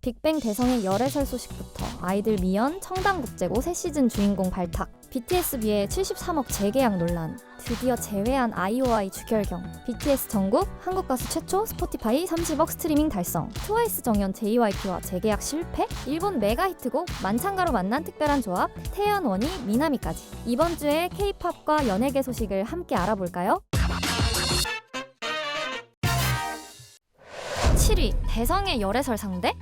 빅뱅 대성의 열애설 소식부터 아이들 미연, 청담국제고 새 시즌 주인공 발탁, BTS비의 73억 재계약 논란, 드디어 재회한 아이오아이 주결경, BTS 정국, 한국 가수 최초 스포티파이 30억 스트리밍 달성, 트와이스 정연 JYP와 재계약 실패, 일본 메가 히트곡 만찬가로 만난 특별한 조합, 태연, 원희, 미나미까지 이번 주에 K-팝과 연예계 소식을 함께 알아볼까요? 7위, 대성의 열애설 상대?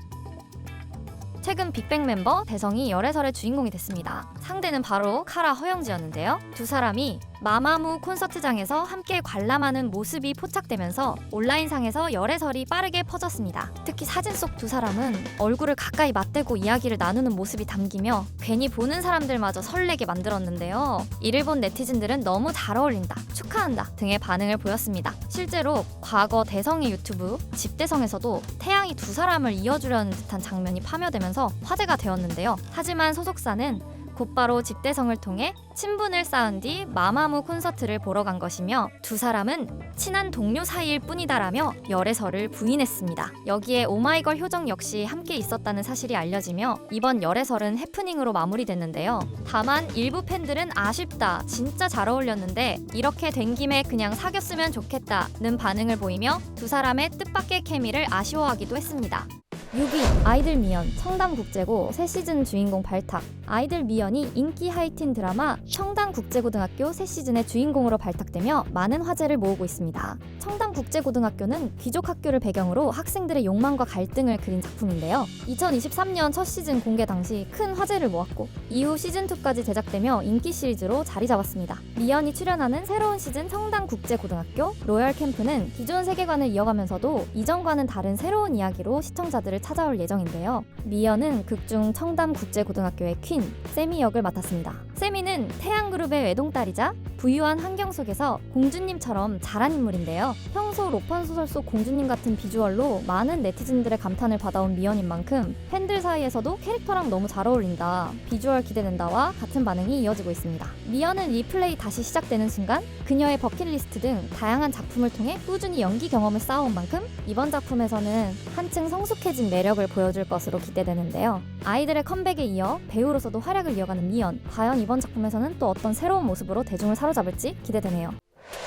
최근 빅뱅 멤버 대성이 열애설의 주인공이 됐습니다. 상대는 바로 카라 허영지였는데요. 두 사람이 마마무 콘서트장에서 함께 관람하는 모습이 포착되면서 온라인상에서 열애설이 빠르게 퍼졌습니다. 특히 사진 속 두 사람은 얼굴을 가까이 맞대고 이야기를 나누는 모습이 담기며 괜히 보는 사람들마저 설레게 만들었는데요. 이를 본 네티즌들은 너무 잘 어울린다, 축하한다 등의 반응을 보였습니다. 실제로 과거 대성의 유튜브 집대성에서도 태양이 두 사람을 이어주려는 듯한 장면이 파묘되면서 화제가 되었는데요. 하지만 소속사는 곧바로 집대성을 통해 친분을 쌓은 뒤 마마무 콘서트를 보러 간 것이며 두 사람은 친한 동료 사이일 뿐이다라며 열애설을 부인했습니다. 여기에 오마이걸 효정 역시 함께 있었다는 사실이 알려지며 이번 열애설은 해프닝으로 마무리됐는데요. 다만 일부 팬들은 아쉽다, 진짜 잘 어울렸는데 이렇게 된 김에 그냥 사귀었으면 좋겠다는 반응을 보이며 두 사람의 뜻밖의 케미를 아쉬워하기도 했습니다. 6위, 아이들 미연, 청담국제고 새 시즌 주인공 발탁. 아이들 미연이 인기 하이틴 드라마 청담국제고등학교 새 시즌의 주인공으로 발탁되며 많은 화제를 모으고 있습니다. 청담국제고등학교는 귀족 학교를 배경으로 학생들의 욕망과 갈등을 그린 작품인데요. 2023년 첫 시즌 공개 당시 큰 화제를 모았고 이후 시즌2까지 제작되며 인기 시리즈로 자리 잡았습니다. 미연이 출연하는 새로운 시즌 청담국제고등학교 로열 캠프는 기존 세계관을 이어가면서도 이전과는 다른 새로운 이야기로 시청자들을 찾아올 예정인데요. 미연은 극중 청담국제고등학교의 퀸, 세미 역을 맡았습니다. 세미는 태양그룹의 외동딸이자 부유한 환경 속에서 공주님처럼 자란 인물인데요. 평소 로판 소설 속 공주님 같은 비주얼로 많은 네티즌들의 감탄을 받아온 미연인 만큼 팬들 사이에서도 캐릭터랑 너무 잘 어울린다, 비주얼 기대된다와 같은 반응이 이어지고 있습니다. 미연은 리플레이 다시 시작되는 순간 그녀의 버킷리스트 등 다양한 작품을 통해 꾸준히 연기 경험을 쌓아온 만큼 이번 작품에서는 한층 성숙해진 매력을 보여줄 것으로 기대되는데요. 아이들의 컴백에 이어 배우로서도 활약을 이어가는 미연, 과연 이번 작품에서는 또 어떤 새로운 모습으로 대중을 사로잡을지 기대되네요.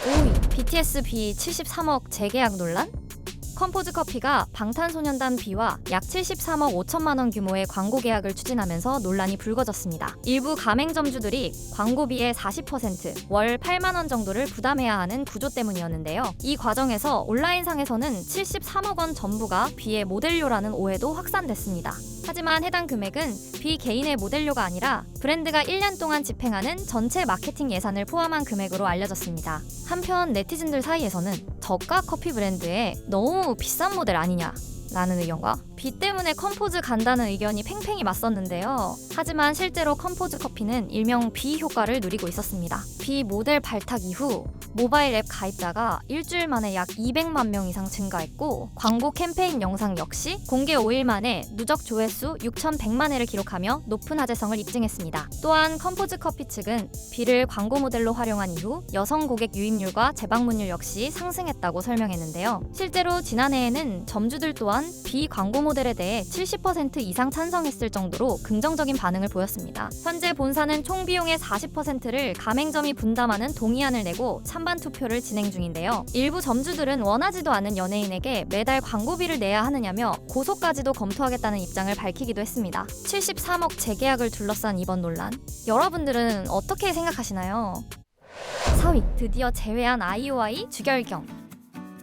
5위, BTS 비 73억 재계약 논란? 컴포즈 커피가 방탄소년단 비와 약 73억 5천만 원 규모의 광고 계약을 추진하면서 논란이 불거졌습니다. 일부 가맹점주들이 광고비의 40%, 월 8만 원 정도를 부담해야 하는 구조 때문이었는데요. 이 과정에서 온라인상에서는 73억 원 전부가 비의 모델료라는 오해도 확산됐습니다. 하지만 해당 금액은 비 개인의 모델료가 아니라 브랜드가 1년 동안 집행하는 전체 마케팅 예산을 포함한 금액으로 알려졌습니다. 한편 네티즌들 사이에서는 저가 커피 브랜드에 너무 비싼 모델 아니냐 라는 의견과 비 때문에 컴포즈 간다는 의견이 팽팽히 맞섰는데요. 하지만 실제로 컴포즈 커피는 일명 비 효과를 누리고 있었습니다. 비 모델 발탁 이후 모바일 앱 가입자가 일주일 만에 약 200만 명 이상 증가했고 광고 캠페인 영상 역시 공개 5일 만에 누적 조회수 6,100만 회를 기록하며 높은 화제성을 입증했습니다. 또한 컴포즈 커피 측은 비를 광고 모델로 활용한 이후 여성 고객 유입률과 재방문율 역시 상승했다고 설명했는데요. 실제로 지난해에는 점주들 또한 비 광고 모델에 대해 70% 이상 찬성했을 정도로 긍정적인 반응을 보였습니다. 현재 본사는 총 비용의 40%를 가맹점이 분담하는 동의안을 내고 찬반 투표를 진행 중인데요. 일부 점주들은 원하지도 않은 연예인에게 매달 광고비를 내야 하느냐며 고소까지도 검토하겠다는 입장을 밝히기도 했습니다. 73억 재계약을 둘러싼 이번 논란, 여러분들은 어떻게 생각하시나요? 4위, 드디어 재회한 아이오아이 주결경.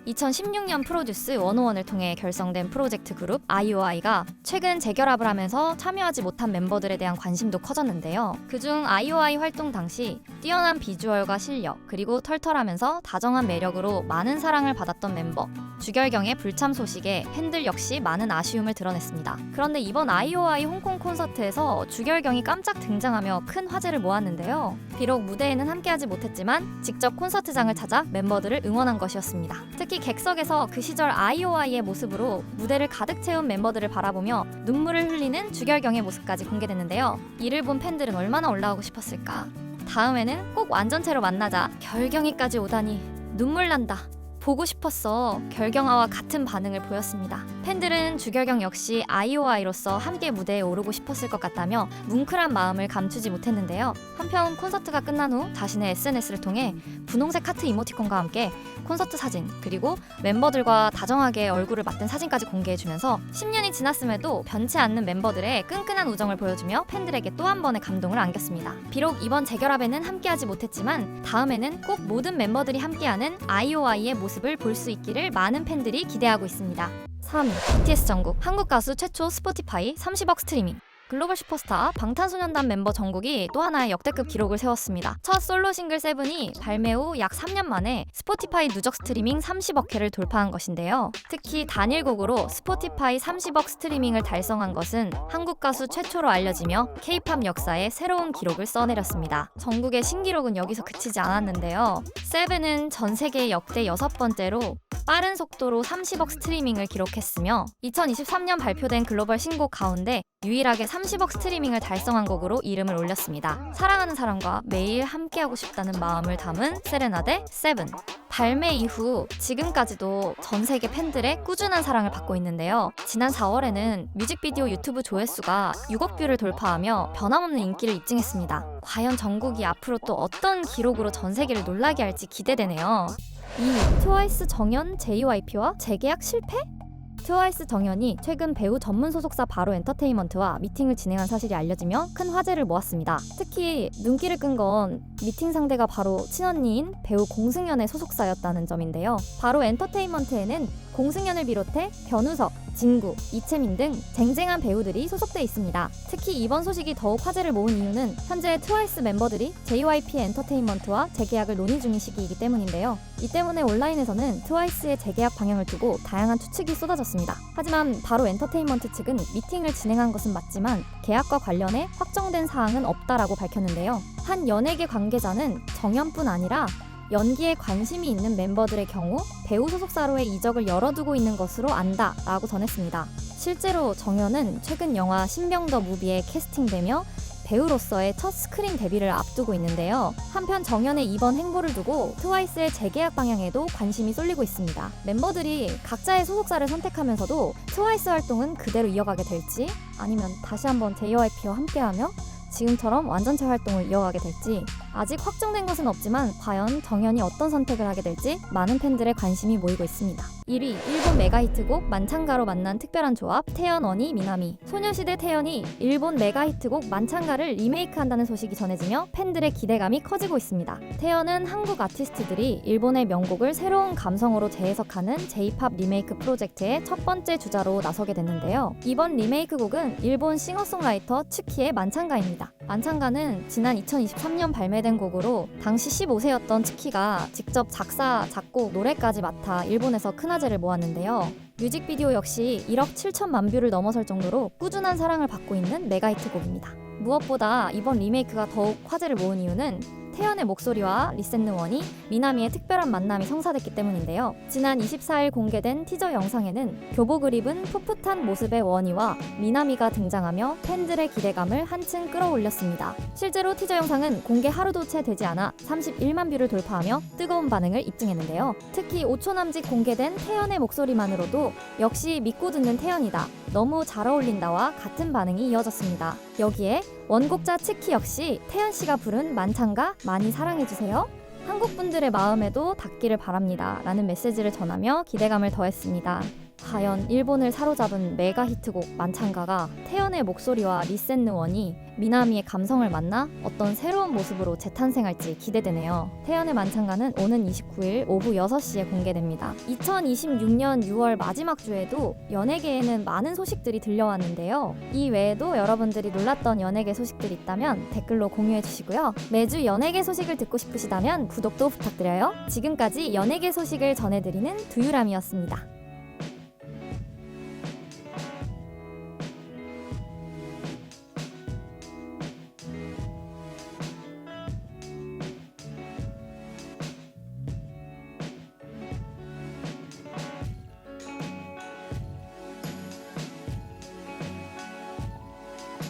2016년 프로듀스 101을 통해 결성된 프로젝트 그룹 아이오아이가 최근 재결합을 하면서 참여하지 못한 멤버들에 대한 관심도 커졌는데요. 그중 아이오아이 활동 당시 뛰어난 비주얼과 실력, 그리고 털털하면서 다정한 매력으로 많은 사랑을 받았던 멤버 주결경의 불참 소식에 팬들 역시 많은 아쉬움을 드러냈습니다. 그런데 이번 아이오아이 홍콩 콘서트에서 주결경이 깜짝 등장하며 큰 화제를 모았는데요. 비록 무대에는 함께하지 못했지만 직접 콘서트장을 찾아 멤버들을 응원한 것이었습니다. 특히 객석에서 그 시절 아이오아이의 모습으로 무대를 가득 채운 멤버들을 바라보며 눈물을 흘리는 주결경의 모습까지 공개됐는데요. 이를 본 팬들은 얼마나 올라오고 싶었을까. 다음에는 꼭 완전체로 만나자, 결경이까지 오다니 눈물 난다 보고 싶었어. 결경아와 같은 반응을 보였습니다. 팬들은 주결경 역시 아이오아이로서 함께 무대에 오르고 싶었을 것 같다며 뭉클한 마음을 감추지 못했는데요. 한편 콘서트가 끝난 후 자신의 SNS를 통해 분홍색 하트 이모티콘과 함께 콘서트 사진 그리고 멤버들과 다정하게 얼굴을 맞댄 사진까지 공개해주면서 10년이 지났음에도 변치 않는 멤버들의 끈끈한 우정을 보여주며 팬들에게 또 한 번의 감동을 안겼습니다. 비록 이번 재결합에는 함께하지 못했지만 다음에는 꼭 모든 멤버들이 함께하는 아이오아이의 모습을 볼 수 있기를 많은 팬들이 기대하고 있습니다. 3위 BTS 정국 한국 가수 최초 스포티파이 30억 스트리밍. 글로벌 슈퍼스타 방탄소년단 멤버 정국이 또 하나의 역대급 기록을 세웠습니다. 첫 솔로 싱글 세븐이 발매 후 약 3년 만에 스포티파이 누적 스트리밍 30억 회를 돌파한 것인데요. 특히 단일곡으로 스포티파이 30억 스트리밍을 달성한 것은 한국 가수 최초로 알려지며 K-팝 역사에 새로운 기록을 써내렸습니다. 정국의 신기록은 여기서 그치지 않았는데요. 세븐은 전 세계 역대 6번째로 빠른 속도로 30억 스트리밍을 기록했으며 2023년 발표된 글로벌 신곡 가운데 유일하게 30억 스트리밍을 달성한 곡으로 이름을 올렸습니다. 사랑하는 사람과 매일 함께하고 싶다는 마음을 담은 세레나데 세븐. 발매 이후 지금까지도 전 세계 팬들의 꾸준한 사랑을 받고 있는데요. 지난 4월에는 뮤직비디오 유튜브 조회수가 6억 뷰를 돌파하며 변함없는 인기를 입증했습니다. 과연 정국이 앞으로 또 어떤 기록으로 전 세계를 놀라게 할지 기대되네요. 2. 트와이스 정연 JYP와 재계약 실패? 트와이스 정연이 최근 배우 전문 소속사 바로 엔터테인먼트와 미팅을 진행한 사실이 알려지며 큰 화제를 모았습니다. 특히 눈길을 끈 건 미팅 상대가 바로 친언니인 배우 공승연의 소속사였다는 점인데요. 바로 엔터테인먼트에는 공승연을 비롯해 변우석, 진구, 이채민 등 쟁쟁한 배우들이 소속돼 있습니다. 특히 이번 소식이 더욱 화제를 모은 이유는 현재 트와이스 멤버들이 JYP 엔터테인먼트와 재계약을 논의 중인 시기이기 때문인데요. 이 때문에 온라인에서는 트와이스의 재계약 방향을 두고 다양한 추측이 쏟아졌습니다. 하지만 바로 엔터테인먼트 측은 미팅을 진행한 것은 맞지만 계약과 관련해 확정된 사항은 없다라고 밝혔는데요. 한 연예계 관계자는 정연뿐 아니라 연기에 관심이 있는 멤버들의 경우 배우 소속사로의 이적을 열어두고 있는 것으로 안다라고 전했습니다. 실제로 정연은 최근 영화 신병더 무비에 캐스팅되며 배우로서의 첫 스크린 데뷔를 앞두고 있는데요. 한편 정연의 이번 행보를 두고 트와이스의 재계약 방향에도 관심이 쏠리고 있습니다. 멤버들이 각자의 소속사를 선택하면서도 트와이스 활동은 그대로 이어가게 될지 아니면 다시 한번 JYP와 함께하며 지금처럼 완전체 활동을 이어가게 될지 아직 확정된 것은 없지만 과연 정연이 어떤 선택을 하게 될지 많은 팬들의 관심이 모이고 있습니다. 1위 일본 메가히트곡 만찬가로 만난 특별한 조합 태연, 언니, 미나미. 소녀시대 태연이 일본 메가히트곡 만찬가를 리메이크한다는 소식이 전해지며 팬들의 기대감이 커지고 있습니다. 태연은 한국 아티스트들이 일본의 명곡을 새로운 감성으로 재해석하는 J-팝 리메이크 프로젝트의 첫 번째 주자로 나서게 됐는데요. 이번 리메이크 곡은 일본 싱어송라이터 츠키의 만찬가입니다. 만찬가는 지난 2023년 발매된 곡으로 당시 15세였던 츠키가 직접 작사, 작곡, 노래까지 맡아 일본에서 큰 화제를 모았는데요. 뮤직비디오 역시 1억 7천만 뷰를 넘어설 정도로 꾸준한 사랑을 받고 있는 메가히트곡입니다. 무엇보다 이번 리메이크가 더욱 화제를 모은 이유는 태연의 목소리와 리센느원이 미나미의 특별한 만남이 성사됐기 때문인데요. 지난 24일 공개된 티저 영상에는 교복을 입은 풋풋한 모습의 원희와 미나미가 등장하며 팬들의 기대감을 한층 끌어올렸습니다. 실제로 티저 영상은 공개 하루도 채 되지 않아 31만 뷰를 돌파하며 뜨거운 반응을 입증했는데요. 특히 5초 남짓 공개된 태연의 목소리만으로도 역시 믿고 듣는 태연이다, 너무 잘 어울린다와 같은 반응이 이어졌습니다. 여기에 원곡자 츠키 역시 태연 씨가 부른 만찬가 많이 사랑해주세요. 한국 분들의 마음에도 닿기를 바랍니다 라는 메시지를 전하며 기대감을 더했습니다. 과연 일본을 사로잡은 메가 히트곡 만찬가가 태연의 목소리와 리센느원이 미나미의 감성을 만나 어떤 새로운 모습으로 재탄생할지 기대되네요. 태연의 만찬가는 오는 29일 오후 6시에 공개됩니다. 2026년 6월 마지막 주에도 연예계에는 많은 소식들이 들려왔는데요. 이 외에도 여러분들이 놀랐던 연예계 소식들이 있다면 댓글로 공유해 주시고요. 매주 연예계 소식을 듣고 싶으시다면 구독도 부탁드려요. 지금까지 연예계 소식을 전해드리는 두유람이었습니다.